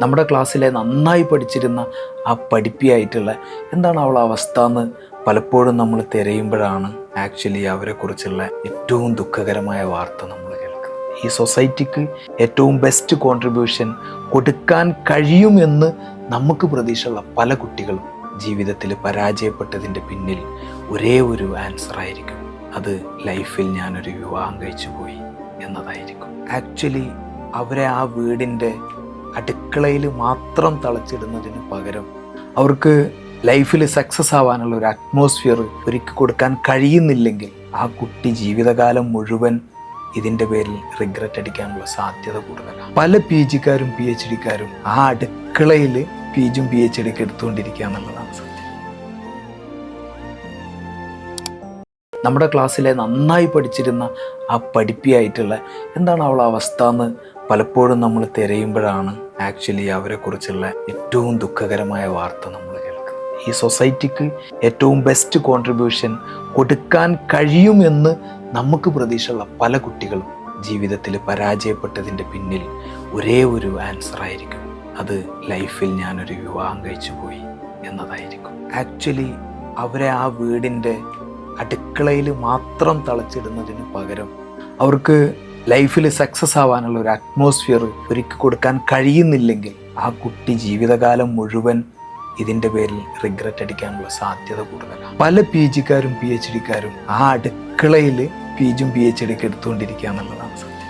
നമ്മുടെ ക്ലാസ്സിലെ നന്നായി പഠിച്ചിരുന്ന ആ പഠിപ്പിയായിട്ടുള്ള എന്താണ് അവളുടെ അവസ്ഥ എന്ന് പലപ്പോഴും നമ്മൾ തിരയുമ്പോഴാണ് ആക്ച്വലി അവരെക്കുറിച്ചുള്ള ഏറ്റവും ദുഃഖകരമായ വാർത്ത നമ്മൾ കേൾക്കുന്നത്. ഈ സൊസൈറ്റിക്ക് ഏറ്റവും ബെസ്റ്റ് കോൺട്രിബ്യൂഷൻ കൊടുക്കാൻ കഴിയുമെന്ന് നമുക്ക് പ്രതീക്ഷയുള്ള പല കുട്ടികളും ജീവിതത്തിൽ പരാജയപ്പെട്ടതിൻ്റെ പിന്നിൽ ഒരേ ഒരു ആൻസർ ആയിരിക്കും, അത് ലൈഫിൽ ഞാനൊരു വിവാഹം കഴിച്ചു പോയി എന്നതായിരിക്കും. ആക്ച്വലി അവരെ ആ വീടിൻ്റെ അടുക്കളയിൽ മാത്രം തളച്ചിടുന്നതിന് പകരം അവർക്ക് ലൈഫിൽ സക്സസ് ആവാനുള്ള ഒരു അറ്റ്മോസ്ഫിയർ ഒരുക്കി കൊടുക്കാൻ കഴിയുന്നില്ലെങ്കിൽ ആ കുട്ടി ജീവിതകാലം മുഴുവൻ ഇതിൻ്റെ പേരിൽ റിഗ്രറ്റ് അടിക്കാനുള്ള സാധ്യത കൂടുതലാണ്. പല PGക്കാരും PhDക്കാരും ആ അടുക്കളയിൽ PGയും PhDയൊക്കെ എടുത്തുകൊണ്ടിരിക്കുക എന്നുള്ളതാണ് സത്യം. നമ്മുടെ ക്ലാസ്സിലെ നന്നായി പഠിച്ചിരുന്ന ആ പഠിപ്പിയായിട്ടുള്ള എന്താണ് അവളുടെ അവസ്ഥ എന്ന് പലപ്പോഴും നമ്മൾ തിരയുമ്പോഴാണ് ആക്ച്വലി അവരെക്കുറിച്ചുള്ള ഏറ്റവും ദുഃഖകരമായ വാർത്ത നമ്മൾ കേൾക്കുന്നത്. ഈ സൊസൈറ്റിക്ക് ഏറ്റവും ബെസ്റ്റ് കോൺട്രിബ്യൂഷൻ കൊടുക്കാൻ കഴിയുമെന്ന് നമുക്ക് പ്രതീക്ഷയുള്ള പല കുട്ടികളും ജീവിതത്തിൽ പരാജയപ്പെട്ടതിൻ്റെ പിന്നിൽ ഒരേ ഒരു ആൻസർ ആയിരിക്കും, അത് ലൈഫിൽ ഞാനൊരു വിവാഹം കഴിച്ചു പോയി എന്നതായിരിക്കും. ആക്ച്വലി അവരെ ആ വീടിൻ്റെ അടുക്കളയിൽ മാത്രം തളച്ചിടുന്നതിന് പകരം അവർക്ക് ലൈഫിൽ സക്സസ് ആവാനുള്ള ഒരു അറ്റ്മോസ്ഫിയർ ഒരുക്കി കൊടുക്കാൻ കഴിയുന്നില്ലെങ്കിൽ ആ കുട്ടി ജീവിതകാലം മുഴുവൻ ഇതിൻ്റെ പേരിൽ റിഗ്രറ്റ് അടിക്കാനുള്ള സാധ്യത കൂടുതലാണ്. പല PGക്കാരും PhDക്കാരും ആ അടുക്കളയിൽ PGയും PhDയൊക്കെ എടുത്തുകൊണ്ടിരിക്കുക എന്നുള്ളതാണ് സത്യം.